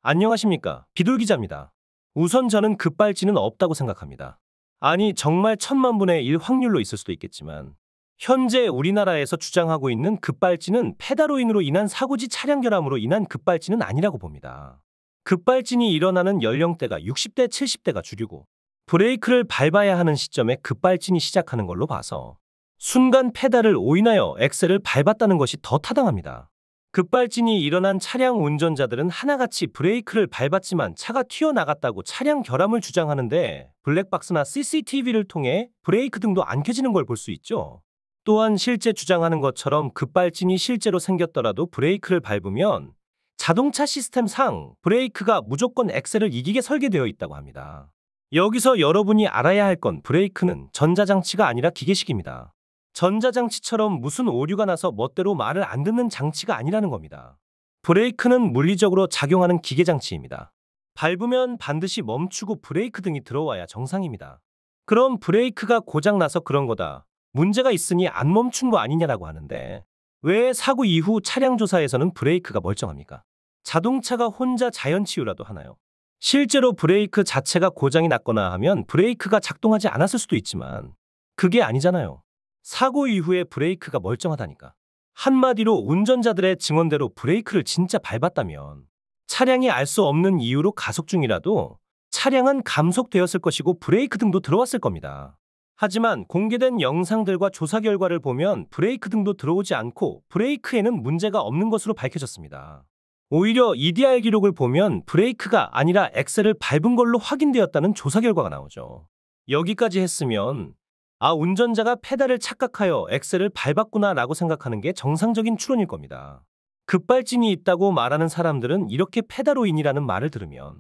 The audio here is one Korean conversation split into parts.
안녕하십니까. 비둘기자입니다. 우선 저는 급발진은 없다고 생각합니다. 아니, 정말 천만분의 일 확률로 있을 수도 있겠지만, 현재 우리나라에서 주장하고 있는 급발진은 페달오인으로 인한 사고지 차량 결함으로 인한 급발진은 아니라고 봅니다. 급발진이 일어나는 연령대가 60대, 70대가 주류고, 브레이크를 밟아야 하는 시점에 급발진이 시작하는 걸로 봐서, 순간 페달을 오인하여 엑셀을 밟았다는 것이 더 타당합니다. 급발진이 일어난 차량 운전자들은 하나같이 브레이크를 밟았지만 차가 튀어나갔다고 차량 결함을 주장하는데 블랙박스나 CCTV를 통해 브레이크 등도 안 켜지는 걸 볼 수 있죠. 또한 실제 주장하는 것처럼 급발진이 실제로 생겼더라도 브레이크를 밟으면 자동차 시스템상 브레이크가 무조건 엑셀을 이기게 설계되어 있다고 합니다. 여기서 여러분이 알아야 할 건 브레이크는 전자장치가 아니라 기계식입니다. 전자장치처럼 무슨 오류가 나서 멋대로 말을 안 듣는 장치가 아니라는 겁니다. 브레이크는 물리적으로 작용하는 기계장치입니다. 밟으면 반드시 멈추고 브레이크 등이 들어와야 정상입니다. 그럼 브레이크가 고장나서 그런 거다, 문제가 있으니 안 멈춘 거 아니냐라고 하는데, 왜 사고 이후 차량 조사에서는 브레이크가 멀쩡합니까? 자동차가 혼자 자연치유라도 하나요? 실제로 브레이크 자체가 고장이 났거나 하면 브레이크가 작동하지 않았을 수도 있지만 그게 아니잖아요. 사고 이후에 브레이크가 멀쩡하다니까. 한마디로 운전자들의 증언대로 브레이크를 진짜 밟았다면 차량이 알 수 없는 이유로 가속 중이라도 차량은 감속되었을 것이고 브레이크 등도 들어왔을 겁니다. 하지만 공개된 영상들과 조사 결과를 보면 브레이크 등도 들어오지 않고 브레이크에는 문제가 없는 것으로 밝혀졌습니다. 오히려 EDR 기록을 보면 브레이크가 아니라 엑셀을 밟은 걸로 확인되었다는 조사 결과가 나오죠. 여기까지 했으면 운전자가 페달을 착각하여 엑셀을 밟았구나 라고 생각하는 게 정상적인 추론일 겁니다. 급발진이 있다고 말하는 사람들은 이렇게 페달오인이라는 말을 들으면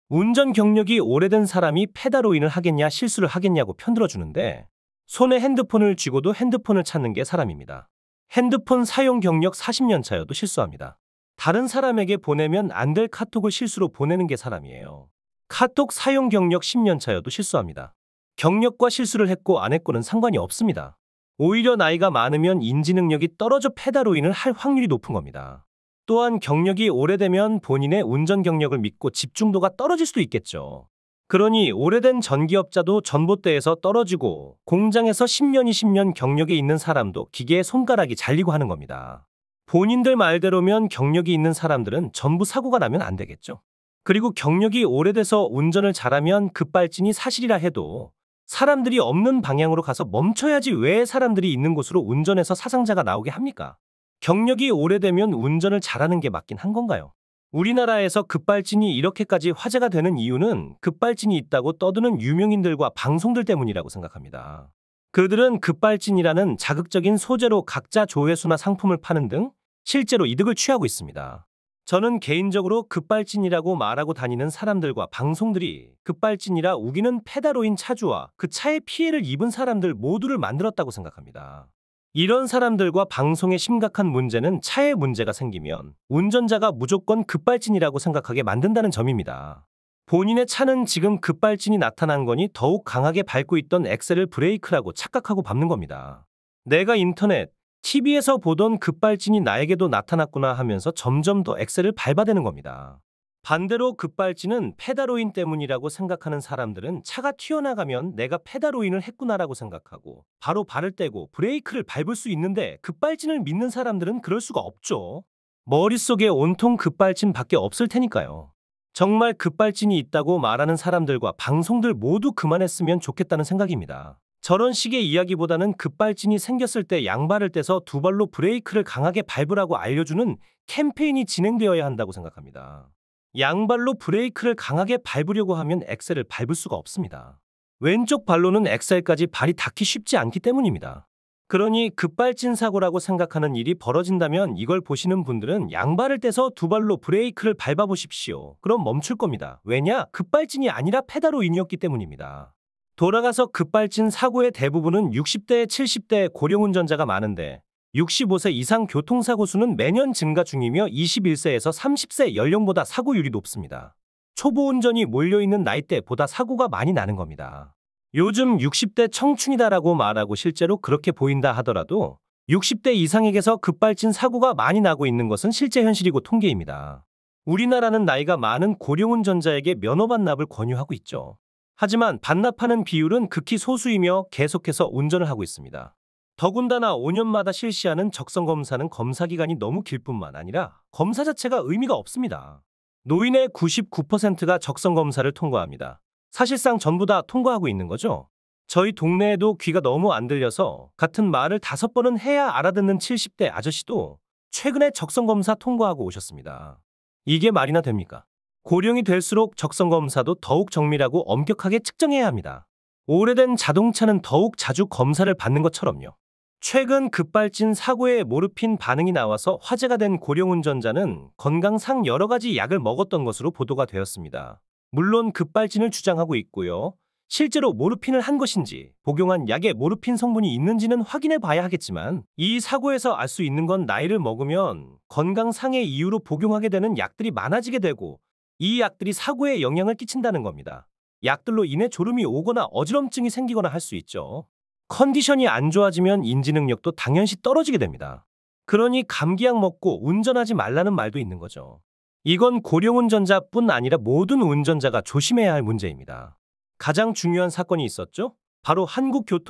운전 경력이 오래된 사람이 페달오인을 하겠냐 실수를 하겠냐고 편들어주는데, 손에 핸드폰을 쥐고도 핸드폰을 찾는 게 사람입니다. 핸드폰 사용 경력 40년 차여도 실수합니다. 다른 사람에게 보내면 안 될 카톡을 실수로 보내는 게 사람이에요. 카톡 사용 경력 10년 차여도 실수합니다. 경력과 실수를 했고 안 했고는 상관이 없습니다. 오히려 나이가 많으면 인지 능력이 떨어져 페달오인을 할 확률이 높은 겁니다. 또한 경력이 오래되면 본인의 운전 경력을 믿고 집중도가 떨어질 수도 있겠죠. 그러니 오래된 전기업자도 전봇대에서 떨어지고 공장에서 10년, 20년 경력이 있는 사람도 기계에 손가락이 잘리고 하는 겁니다. 본인들 말대로면 경력이 있는 사람들은 전부 사고가 나면 안 되겠죠. 그리고 경력이 오래돼서 운전을 잘하면 급발진이 사실이라 해도 사람들이 없는 방향으로 가서 멈춰야지 왜 사람들이 있는 곳으로 운전해서 사상자가 나오게 합니까? 경력이 오래되면 운전을 잘하는 게 맞긴 한 건가요? 우리나라에서 급발진이 이렇게까지 화제가 되는 이유는 급발진이 있다고 떠드는 유명인들과 방송들 때문이라고 생각합니다. 그들은 급발진이라는 자극적인 소재로 각자 조회수나 상품을 파는 등 실제로 이득을 취하고 있습니다. 저는 개인적으로 급발진이라고 말하고 다니는 사람들과 방송들이 급발진이라 우기는 페달오인 차주와 그 차에 피해를 입은 사람들 모두를 만들었다고 생각합니다. 이런 사람들과 방송의 심각한 문제는 차에 문제가 생기면 운전자가 무조건 급발진이라고 생각하게 만든다는 점입니다. 본인의 차는 지금 급발진이 나타난 거니 더욱 강하게 밟고 있던 엑셀을 브레이크라고 착각하고 밟는 겁니다. 내가 인터넷, TV에서 보던 급발진이 나에게도 나타났구나 하면서 점점 더 엑셀을 밟아대는 겁니다. 반대로 급발진은 페달오인 때문이라고 생각하는 사람들은 차가 튀어나가면 내가 페달오인을 했구나라고 생각하고 바로 발을 떼고 브레이크를 밟을 수 있는데, 급발진을 믿는 사람들은 그럴 수가 없죠. 머릿속에 온통 급발진밖에 없을 테니까요. 정말 급발진이 있다고 말하는 사람들과 방송들 모두 그만했으면 좋겠다는 생각입니다. 저런 식의 이야기보다는 급발진이 생겼을 때 양발을 떼서 두 발로 브레이크를 강하게 밟으라고 알려주는 캠페인이 진행되어야 한다고 생각합니다. 양발로 브레이크를 강하게 밟으려고 하면 엑셀을 밟을 수가 없습니다. 왼쪽 발로는 엑셀까지 발이 닿기 쉽지 않기 때문입니다. 그러니 급발진 사고라고 생각하는 일이 벌어진다면 이걸 보시는 분들은 양발을 떼서 두 발로 브레이크를 밟아보십시오. 그럼 멈출 겁니다. 왜냐? 급발진이 아니라 페달오인이었기 때문입니다. 돌아가서 급발진 사고의 대부분은 60대, 70대 고령 운전자가 많은데 65세 이상 교통사고 수는 매년 증가 중이며 21세에서 30세 연령보다 사고율이 높습니다. 초보 운전이 몰려있는 나이대보다 사고가 많이 나는 겁니다. 요즘 60대 청춘이다라고 말하고 실제로 그렇게 보인다 하더라도 60대 이상에게서 급발진 사고가 많이 나고 있는 것은 실제 현실이고 통계입니다. 우리나라는 나이가 많은 고령운전자에게 면허 반납을 권유하고 있죠. 하지만 반납하는 비율은 극히 소수이며 계속해서 운전을 하고 있습니다. 더군다나 5년마다 실시하는 적성검사는 검사기간이 너무 길 뿐만 아니라 검사 자체가 의미가 없습니다. 노인의 99%가 적성검사를 통과합니다. 사실상 전부 다 통과하고 있는 거죠. 저희 동네에도 귀가 너무 안 들려서 같은 말을 5번은 해야 알아듣는 70대 아저씨도 최근에 적성검사 통과하고 오셨습니다. 이게 말이나 됩니까? 고령이 될수록 적성검사도 더욱 정밀하고 엄격하게 측정해야 합니다. 오래된 자동차는 더욱 자주 검사를 받는 것처럼요. 최근 급발진 사고에 모르핀 반응이 나와서 화제가 된 고령운전자는 건강상 여러 가지 약을 먹었던 것으로 보도가 되었습니다. 물론 급발진을 주장하고 있고요. 실제로 모르핀을 한 것인지 복용한 약에 모르핀 성분이 있는지는 확인해 봐야 하겠지만 이 사고에서 알 수 있는 건 나이를 먹으면 건강상의 이유로 복용하게 되는 약들이 많아지게 되고 이 약들이 사고에 영향을 끼친다는 겁니다. 약들로 인해 졸음이 오거나 어지럼증이 생기거나 할 수 있죠. 컨디션이 안 좋아지면 인지 능력도 당연시 떨어지게 됩니다. 그러니 감기약 먹고 운전하지 말라는 말도 있는 거죠. 이건 고령운전자뿐 아니라 모든 운전자가 조심해야 할 문제입니다. 가장 중요한 사건이 있었죠? 바로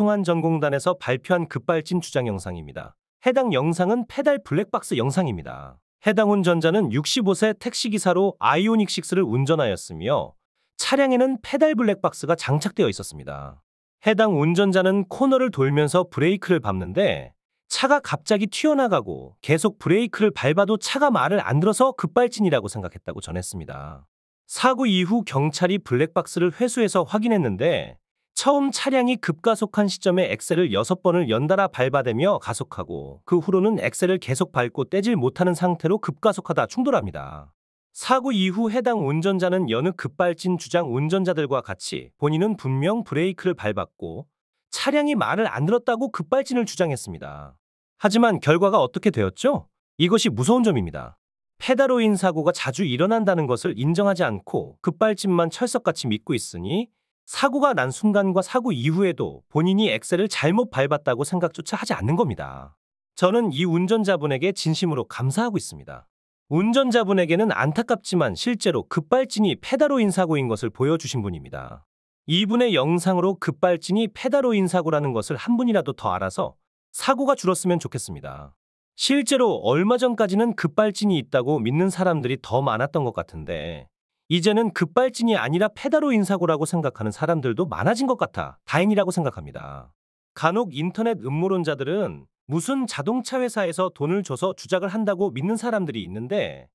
한국교통안전공단에서 발표한 급발진 주장 영상입니다. 해당 영상은 페달 블랙박스 영상입니다. 해당 운전자는 65세 택시기사로 아이오닉 6를 운전하였으며 차량에는 페달 블랙박스가 장착되어 있었습니다. 해당 운전자는 코너를 돌면서 브레이크를 밟는데 차가 갑자기 튀어나가고 계속 브레이크를 밟아도 차가 말을 안 들어서 급발진이라고 생각했다고 전했습니다. 사고 이후 경찰이 블랙박스를 회수해서 확인했는데 처음 차량이 급가속한 시점에 엑셀을 6번을 연달아 밟아대며 가속하고 그 후로는 엑셀을 계속 밟고 떼질 못하는 상태로 급가속하다 충돌합니다. 사고 이후 해당 운전자는 여느 급발진 주장 운전자들과 같이 본인은 분명 브레이크를 밟았고 차량이 말을 안 들었다고 급발진을 주장했습니다. 하지만 결과가 어떻게 되었죠? 이것이 무서운 점입니다. 페달오인 사고가 자주 일어난다는 것을 인정하지 않고 급발진만 철석같이 믿고 있으니 사고가 난 순간과 사고 이후에도 본인이 엑셀을 잘못 밟았다고 생각조차 하지 않는 겁니다. 저는 이 운전자분에게 진심으로 감사하고 있습니다. 운전자분에게는 안타깝지만 실제로 급발진이 페달오인 사고인 것을 보여주신 분입니다. 이분의 영상으로 급발진이 페달오인 사고라는 것을 한 분이라도 더 알아서 사고가 줄었으면 좋겠습니다. 실제로 얼마 전까지는 급발진이 있다고 믿는 사람들이 더 많았던 것 같은데 이제는 급발진이 아니라 페달오인 사고라고 생각하는 사람들도 많아진 것 같아 다행이라고 생각합니다. 간혹 인터넷 음모론자들은 무슨 자동차 회사에서 돈을 줘서 주작을 한다고 믿는 사람들이 있는데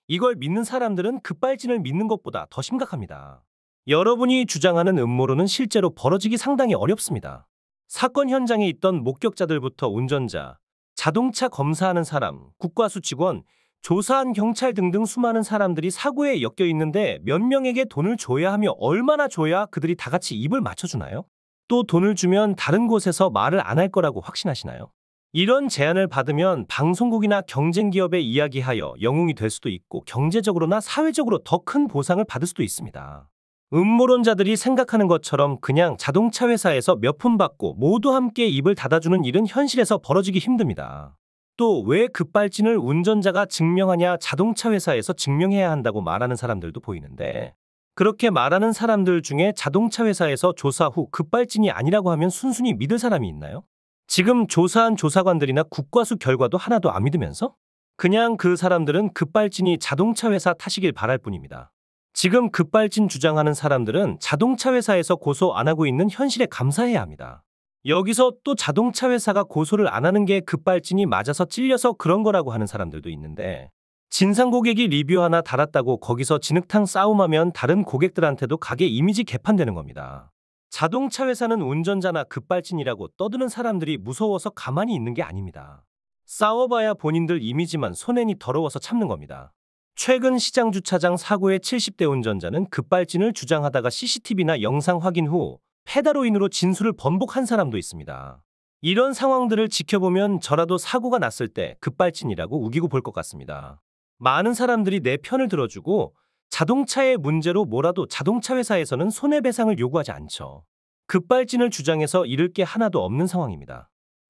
이걸 믿는 사람들은 급발진을 믿는 것보다 더 심각합니다. 여러분이 주장하는 음모론은 실제로 벌어지기 상당히 어렵습니다. 사건 현장에 있던 목격자들부터 운전자, 자동차 검사하는 사람, 국과수 직원, 조사한 경찰 등등 수많은 사람들이 사고에 엮여 있는데 몇 명에게 돈을 줘야 하며 얼마나 줘야 그들이 다 같이 입을 맞춰주나요? 또 돈을 주면 다른 곳에서 말을 안 할 거라고 확신하시나요? 이런 제안을 받으면 방송국이나 경쟁기업에 이야기하여 영웅이 될 수도 있고 경제적으로나 사회적으로 더 큰 보상을 받을 수도 있습니다. 음모론자들이 생각하는 것처럼 그냥 자동차 회사에서 몇 푼 받고 모두 함께 입을 닫아주는 일은 현실에서 벌어지기 힘듭니다. 또 왜 급발진을 운전자가 증명하냐 자동차 회사에서 증명해야 한다고 말하는 사람들도 보이는데 그렇게 말하는 사람들 중에 자동차 회사에서 조사 후 급발진이 아니라고 하면 순순히 믿을 사람이 있나요? 지금 조사한 조사관들이나 국과수 결과도 하나도 안 믿으면서? 그냥 그 사람들은 급발진이 자동차 회사 탓이길 바랄 뿐입니다. 지금 급발진 주장하는 사람들은 자동차 회사에서 고소 안 하고 있는 현실에 감사해야 합니다. 여기서 또 자동차 회사가 고소를 안 하는 게 급발진이 맞아서 찔려서 그런 거라고 하는 사람들도 있는데 진상 고객이 리뷰 하나 달았다고 거기서 진흙탕 싸움하면 다른 고객들한테도 가게 이미지 개판되는 겁니다. 자동차 회사는 운전자나 급발진이라고 떠드는 사람들이 무서워서 가만히 있는 게 아닙니다. 싸워봐야 본인들 이미지만 손해니 더러워서 참는 겁니다. 최근 시장주차장 사고의 70대 운전자는 급발진을 주장하다가 CCTV나 영상 확인 후 페달오인으로 진술을 번복한 사람도 있습니다. 이런 상황들을 지켜보면 저라도 사고가 났을 때 급발진이라고 우기고 볼 것 같습니다. 많은 사람들이 내 편을 들어주고 자동차의 문제로 뭐라도 자동차 회사에서는 손해배상을 요구하지 않죠. 급발진을 주장해서 잃을 게 하나도 없는 상황입니다.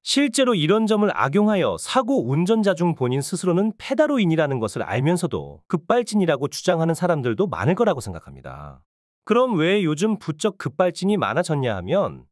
실제로 이런 점을 악용하여 사고 운전자 중 본인 스스로는 페달로인이라는 것을 알면서도 급발진이라고 주장하는 사람들도 많을 거라고 생각합니다. 그럼 왜 요즘 부쩍 급발진이 많아졌냐 하면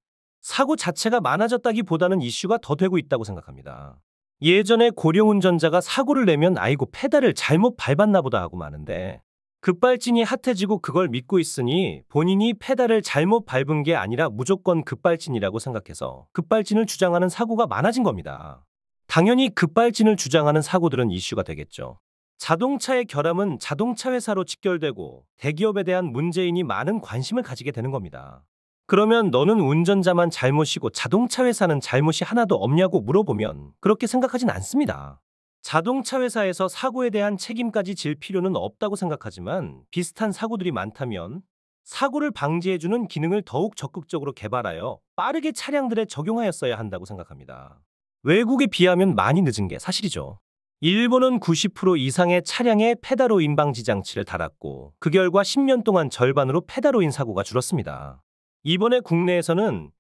사고 자체가 많아졌다기보다는 이슈가 더 되고 있다고 생각합니다. 예전에 고령 운전자가 사고를 내면 아이고 페달을 잘못 밟았나 보다 하고 마는데 급발진이 핫해지고 그걸 믿고 있으니 본인이 페달을 잘못 밟은 게 아니라 무조건 급발진이라고 생각해서 급발진을 주장하는 사고가 많아진 겁니다. 당연히 급발진을 주장하는 사고들은 이슈가 되겠죠. 자동차의 결함은 자동차 회사로 직결되고 대기업에 대한 문재인이 많은 관심을 가지게 되는 겁니다. 그러면 너는 운전자만 잘못이고 자동차 회사는 잘못이 하나도 없냐고 물어보면 그렇게 생각하진 않습니다. 자동차 회사에서 사고에 대한 책임까지 질 필요는 없다고 생각하지만 비슷한 사고들이 많다면 사고를 방지해주는 기능을 더욱 적극적으로 개발하여 빠르게 차량들에 적용하였어야 한다고 생각합니다. 외국에 비하면 많이 늦은 게 사실이죠. 일본은 90% 이상의 차량에 페달로인 방지 장치를 달았고 그 결과 10년 동안 절반으로 페달로인 사고가 줄었습니다. 이번에 국내에서는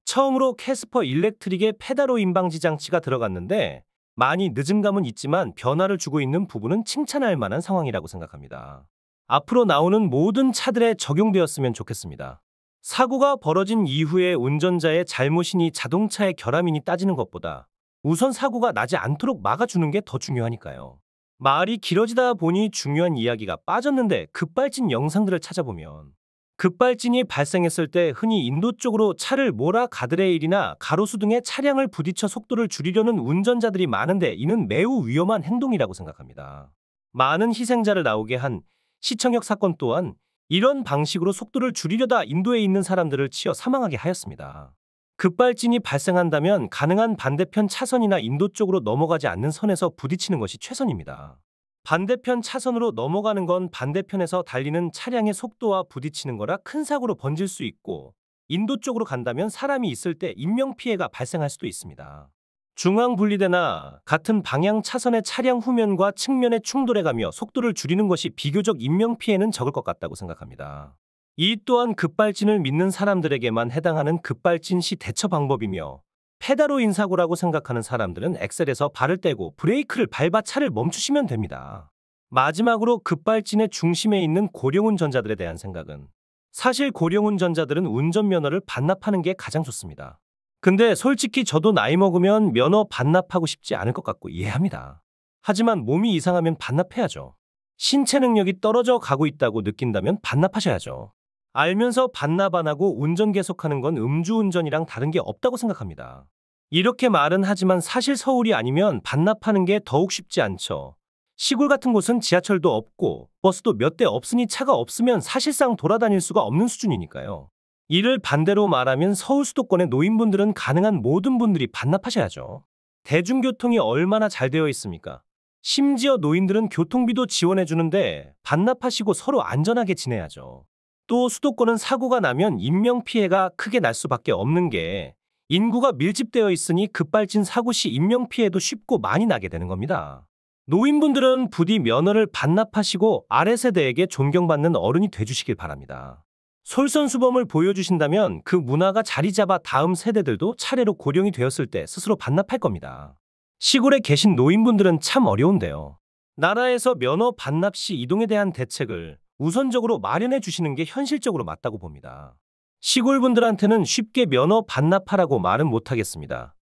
처음으로 캐스퍼 일렉트릭의 페달로인 방지 장치가 들어갔는데 많이 늦은 감은 있지만 변화를 주고 있는 부분은 칭찬할 만한 상황이라고 생각합니다. 앞으로 나오는 모든 차들에 적용되었으면 좋겠습니다. 사고가 벌어진 이후에 운전자의 잘못이니 자동차의 결함이니 따지는 것보다 우선 사고가 나지 않도록 막아주는 게 더 중요하니까요. 말이 길어지다 보니 중요한 이야기가 빠졌는데 급발진 영상들을 찾아보면 급발진이 발생했을 때 흔히 인도 쪽으로 차를 몰아 가드레일이나 가로수 등의 차량을 부딪혀 속도를 줄이려는 운전자들이 많은데 이는 매우 위험한 행동이라고 생각합니다. 많은 희생자를 나오게 한 시청역 사건 또한 이런 방식으로 속도를 줄이려다 인도에 있는 사람들을 치여 사망하게 하였습니다. 급발진이 발생한다면 가능한 반대편 차선이나 인도 쪽으로 넘어가지 않는 선에서 부딪히는 것이 최선입니다. 반대편 차선으로 넘어가는 건 반대편에서 달리는 차량의 속도와 부딪히는 거라 큰 사고로 번질 수 있고 인도 쪽으로 간다면 사람이 있을 때 인명피해가 발생할 수도 있습니다. 중앙분리대나 같은 방향 차선의 차량 후면과 측면에 충돌해가며 속도를 줄이는 것이 비교적 인명피해는 적을 것 같다고 생각합니다. 이 또한 급발진을 믿는 사람들에게만 해당하는 급발진 시 대처 방법이며 페달로인 사고라고 생각하는 사람들은 엑셀에서 발을 떼고 브레이크를 밟아 차를 멈추시면 됩니다. 마지막으로 급발진의 중심에 있는 고령운전자들에 대한 생각은 사실 고령운전자들은 운전면허를 반납하는 게 가장 좋습니다. 근데 솔직히 저도 나이 먹으면 면허 반납하고 싶지 않을 것 같고 이해합니다. 하지만 몸이 이상하면 반납해야죠. 신체 능력이 떨어져 가고 있다고 느낀다면 반납하셔야죠. 알면서 반납 안 하고 운전 계속하는 건 음주운전이랑 다른 게 없다고 생각합니다. 이렇게 말은 하지만 사실 서울이 아니면 반납하는 게 더욱 쉽지 않죠. 시골 같은 곳은 지하철도 없고 버스도 몇 대 없으니 차가 없으면 사실상 돌아다닐 수가 없는 수준이니까요. 이를 반대로 말하면 서울 수도권의 노인분들은 가능한 모든 분들이 반납하셔야죠. 대중교통이 얼마나 잘 되어 있습니까? 심지어 노인들은 교통비도 지원해 주는데 반납하시고 서로 안전하게 지내야죠. 또 수도권은 사고가 나면 인명피해가 크게 날 수밖에 없는 게 인구가 밀집되어 있으니 급발진 사고 시 인명피해도 쉽고 많이 나게 되는 겁니다. 노인분들은 부디 면허를 반납하시고 아래세대에게 존경받는 어른이 돼주시길 바랍니다. 솔선수범을 보여주신다면 그 문화가 자리 잡아 다음 세대들도 차례로 고령이 되었을 때 스스로 반납할 겁니다. 시골에 계신 노인분들은 참 어려운데요. 나라에서 면허 반납 시 이동에 대한 대책을 우선적으로 마련해 주시는 게 현실적으로 맞다고 봅니다. 시골 분들한테는 쉽게 면허 반납하라고 말은 못하겠습니다.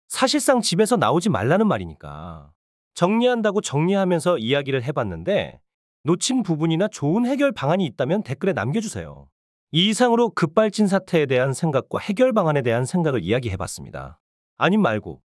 사실상 집에서 나오지 말라는 말이니까. 정리한다고 정리하면서 이야기를 해봤는데 놓친 부분이나 좋은 해결 방안이 있다면 댓글에 남겨주세요. 이 이상으로 급발진 사태에 대한 생각과 해결 방안에 대한 생각을 이야기해봤습니다. 아님 말고